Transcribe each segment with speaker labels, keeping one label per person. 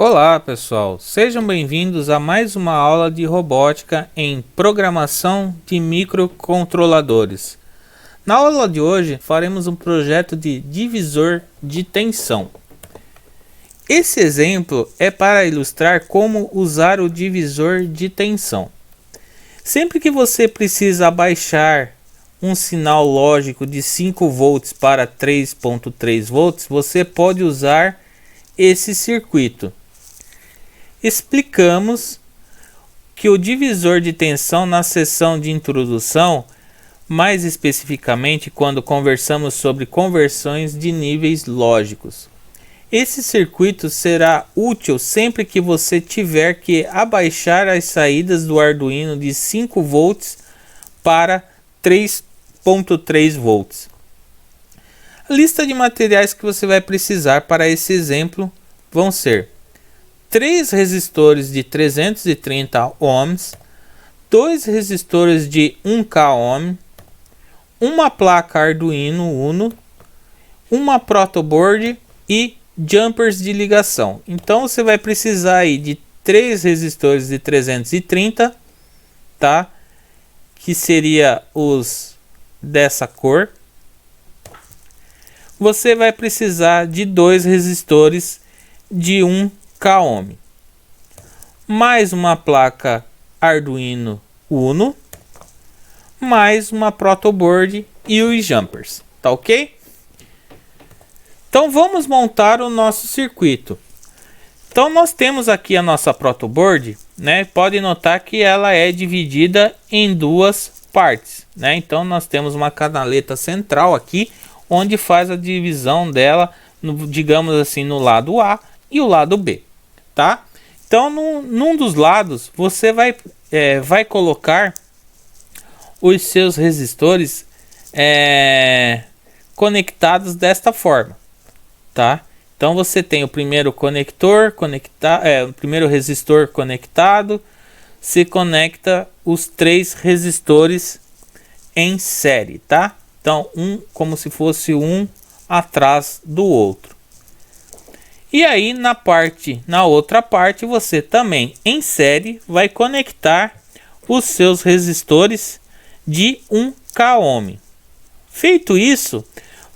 Speaker 1: Olá pessoal, sejam bem-vindos a mais uma aula de robótica em programação de microcontroladores. Na aula de hoje faremos um projeto de divisor de tensão. Esse exemplo é para ilustrar como usar o divisor de tensão. Sempre que você precisa abaixar um sinal lógico de 5 volts para 3.3 volts, você pode usar esse circuito. Explicamos que o divisor de tensão na seção de introdução, mais especificamente quando conversamos sobre conversões de níveis lógicos. Esse circuito será útil sempre que você tiver que abaixar as saídas do Arduino de 5 volts para 3.3 volts. A lista de materiais que você vai precisar para esse exemplo vão ser 3 resistores de 330 ohms, 2 resistores de 1K ohm, uma placa Arduino Uno, uma protoboard e jumpers de ligação. Então você vai precisar aí de 3 resistores de 330, tá? Que seria os dessa cor. Você vai precisar de 2 resistores de 1K ohm, mais uma placa Arduino Uno, mais uma protoboard e os jumpers, tá ok? Então vamos montar o nosso circuito. Então nós temos aqui a nossa protoboard, né? Pode notar que ela é dividida em duas partes, né? Então nós temos uma canaleta central aqui, onde faz a divisão dela, digamos assim, no lado A e o lado B. Tá? Então, num dos lados, você vai colocar os seus resistores conectados desta forma. Tá? Então, você tem o primeiro conector o primeiro resistor conectado. Se conecta os 3 resistores em série. Tá? Então, como se fosse um atrás do outro. E aí na outra parte você também em série vai conectar os seus resistores de 1K ohm. Feito isso,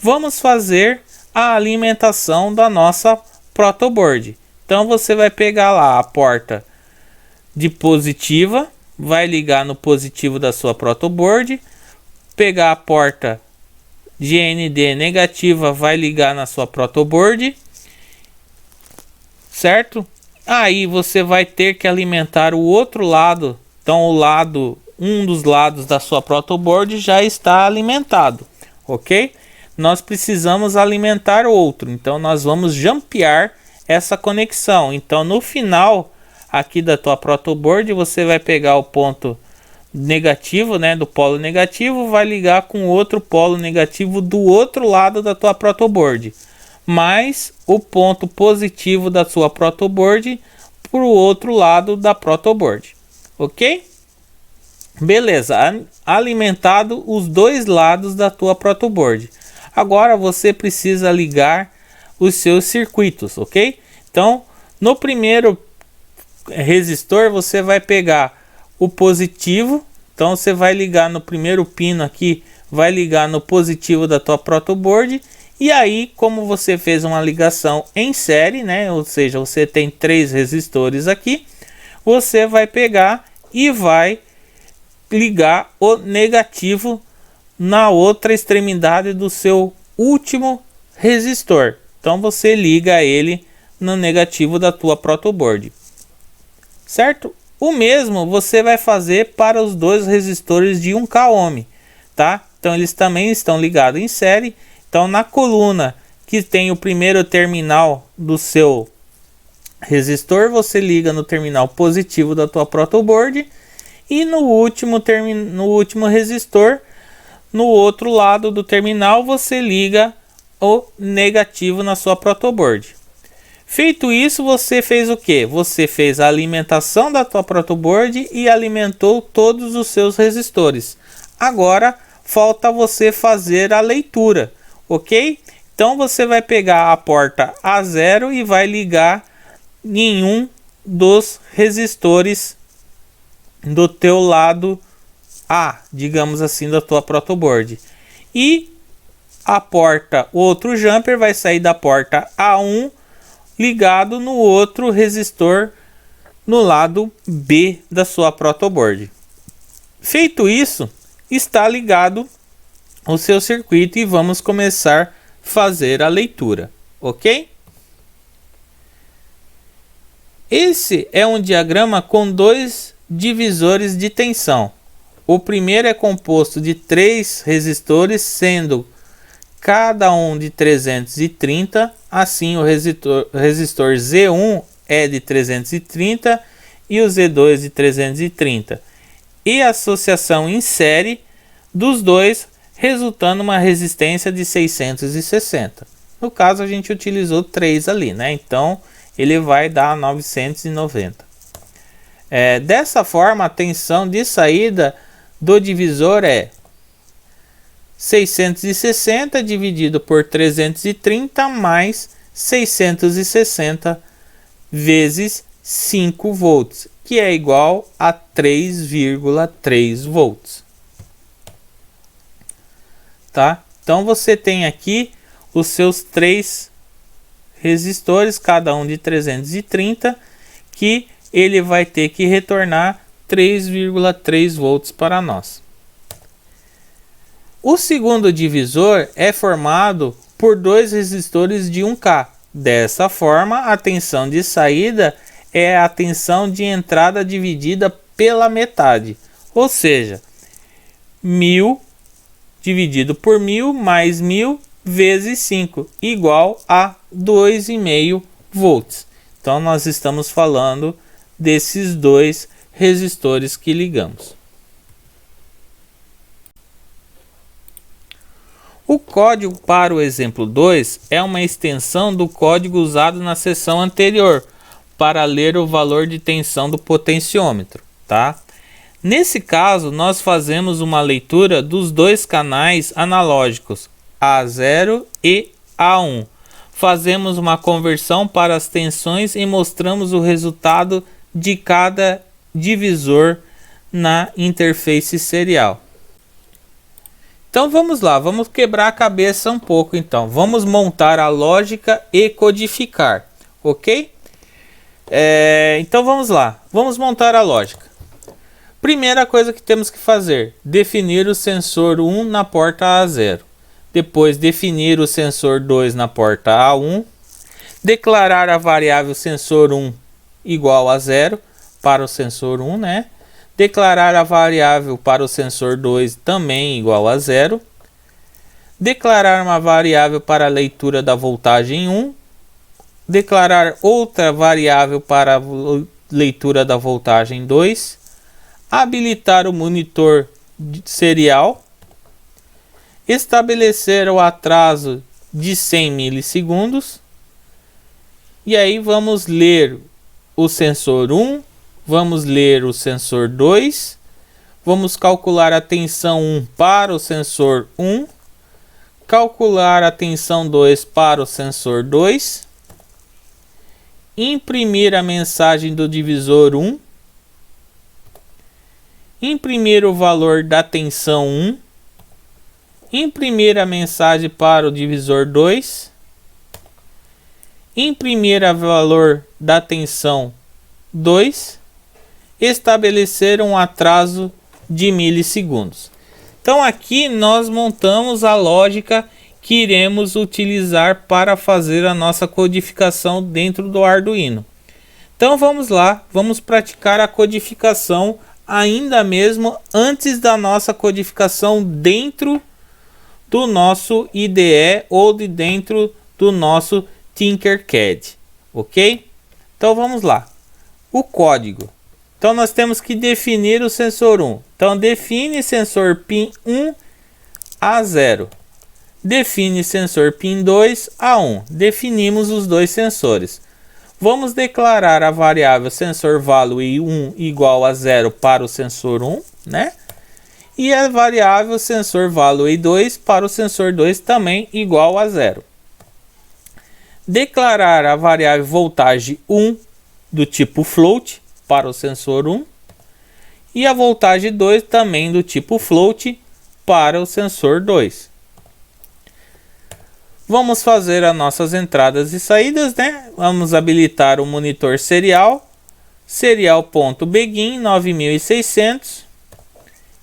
Speaker 1: vamos fazer a alimentação da nossa protoboard. Então você vai pegar lá a porta de positiva, vai ligar no positivo da sua protoboard, pegar a porta GND negativa, vai ligar na sua protoboard. Certo? Aí você vai ter que alimentar o outro lado. Então um dos lados da sua protoboard já está alimentado, ok? Nós precisamos alimentar outro, então nós vamos jumpear essa conexão. Então no final aqui da tua protoboard você vai pegar o ponto negativo, né, do polo negativo, vai ligar com outro polo negativo do outro lado da tua protoboard, mais o ponto positivo da sua protoboard para o outro lado da protoboard, ok? Beleza, alimentado os dois lados da tua protoboard. Agora você precisa ligar os seus circuitos, ok? Então, no primeiro resistor você vai pegar o positivo, então você vai ligar no primeiro pino aqui, vai ligar no positivo da tua protoboard. E aí, como você fez uma ligação em série, né? Ou seja, você tem 3 resistores aqui, você vai pegar e vai ligar o negativo na outra extremidade do seu último resistor. Então você liga ele no negativo da tua protoboard. Certo? O mesmo você vai fazer para os 2 resistores de 1K ohm, tá? Então eles também estão ligados em série. Então na coluna que tem o primeiro terminal do seu resistor, você liga no terminal positivo da tua protoboard, e no último resistor, no outro lado do terminal, você liga o negativo na sua protoboard. Feito isso, você fez o que? Você fez a alimentação da tua protoboard e alimentou todos os seus resistores. Agora falta você fazer a leitura. Ok? Então você vai pegar a porta A0 e vai ligar nenhum dos resistores do teu lado A, digamos assim, da tua protoboard. E a porta, o outro jumper vai sair da porta A1 ligado no outro resistor no lado B da sua protoboard. Feito isso, está ligado o seu circuito e vamos começar a fazer a leitura, ok? Esse é um diagrama com dois divisores de tensão. O primeiro é composto de 3 resistores, sendo cada um de 330. Assim, o resistor Z1 é de 330 e o Z2 de 330. E a associação em série dos dois, resultando uma resistência de 660. No caso, a gente utilizou 3 ali, né? Então, ele vai dar 990. Dessa forma, a tensão de saída do divisor é 660 dividido por 330 mais 660 vezes 5 volts, que é igual a 3,3 volts. Tá? Então você tem aqui os seus 3 resistores, cada um de 330, que ele vai ter que retornar 3,3 volts para nós. O segundo divisor é formado por 2 resistores de 1K. Dessa forma, a tensão de saída é a tensão de entrada dividida pela metade, ou seja, 1000 dividido por 1000 mais 1000 vezes 5, igual a 2,5 volts. Então nós estamos falando desses 2 resistores que ligamos. O código para o exemplo 2 é uma extensão do código usado na seção anterior para ler o valor de tensão do potenciômetro, tá? Nesse caso, nós fazemos uma leitura dos 2 canais analógicos A0 e A1. Fazemos uma conversão para as tensões e mostramos o resultado de cada divisor na interface serial. Então vamos lá, vamos quebrar a cabeça um pouco então. Vamos montar a lógica e codificar, ok? Então vamos lá, vamos montar a lógica. Primeira coisa que temos que fazer, definir o sensor 1 na porta A0. Depois definir o sensor 2 na porta A1. Declarar a variável sensor 1 igual a 0 para o sensor 1, né? Declarar a variável para o sensor 2 também igual a 0. Declarar uma variável para a leitura da voltagem 1. Declarar outra variável para a leitura da voltagem 2. Habilitar o monitor serial. Estabelecer o atraso de 100 milissegundos. E aí vamos ler o sensor 1. Vamos ler o sensor 2, vamos calcular a tensão 1 para o sensor 1, calcular a tensão 2 para o sensor 2, imprimir a mensagem do divisor 1, imprimir o valor da tensão 1, imprimir a mensagem para o divisor 2, imprimir o valor da tensão 2, estabelecer um atraso de milissegundos. Então aqui nós montamos a lógica que iremos utilizar para fazer a nossa codificação dentro do Arduino. Então vamos lá, vamos praticar a codificação ainda mesmo antes da nossa codificação dentro do nosso IDE ou de dentro do nosso Tinkercad, ok? Então vamos lá, o código. Então nós temos que definir o sensor 1. Então define sensor pin 1 A0. Define sensor pin 2 A1. Definimos os 2 sensores. Vamos declarar a variável sensor value 1 igual a 0 para o sensor 1, né? E a variável sensor value 2 para o sensor 2 também igual a 0. Declarar a variável voltagem 1 do tipo float para o sensor 1 e a voltagem 2 também do tipo float para o sensor 2. Vamos fazer as nossas entradas e saídas, né? Vamos habilitar o monitor serial, serial.begin 9600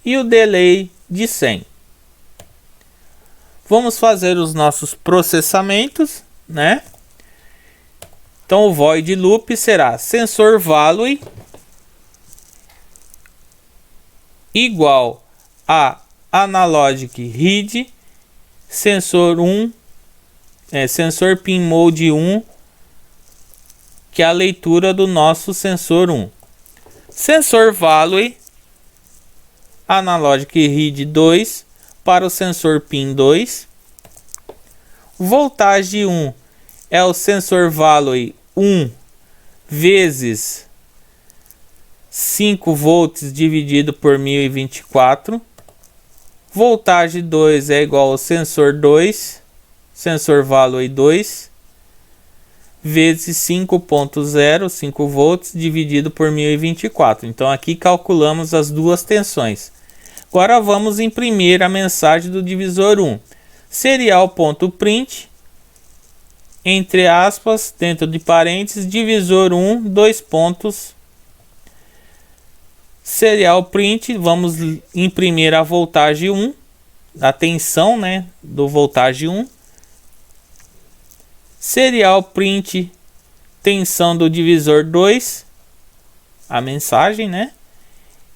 Speaker 1: e o delay de 100. Vamos fazer os nossos processamentos, né? Então o void loop será sensor value igual a analogic read sensor 1, sensor pin mode 1, que é a leitura do nosso sensor 1. Sensor value analogic read 2 para o sensor pin 2. Voltagem 1 é o sensor value 1 vezes 5 volts dividido por 1024. Voltagem 2 é igual ao sensor 2, sensor value 2, vezes 5.0, 5 volts dividido por 1024. Então aqui calculamos as duas tensões. Agora vamos imprimir a mensagem do divisor 1. Serial.print, entre aspas, dentro de parênteses, divisor 1, 2 pontos. Serial print, vamos imprimir a voltagem 1, a tensão, né, do voltagem 1. Serial print, tensão do divisor 2, a mensagem, né?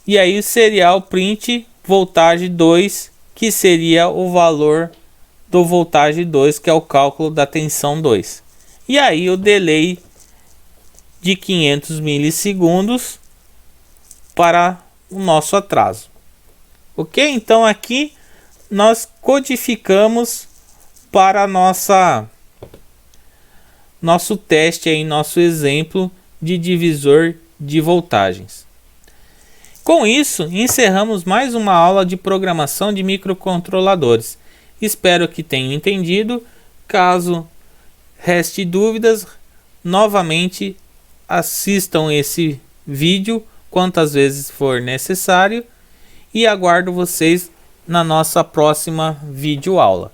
Speaker 1: E aí o serial print, voltagem 2, que seria o valor do voltagem 2, que é o cálculo da tensão 2. E aí o delay de 500 milissegundos para o nosso atraso. Ok? Então aqui nós codificamos para nosso teste aí, nosso exemplo de divisor de voltagens. Com isso, encerramos mais uma aula de programação de microcontroladores. Espero que tenham entendido. Caso reste dúvidas, novamente assistam esse vídeo quantas vezes for necessário e aguardo vocês na nossa próxima videoaula.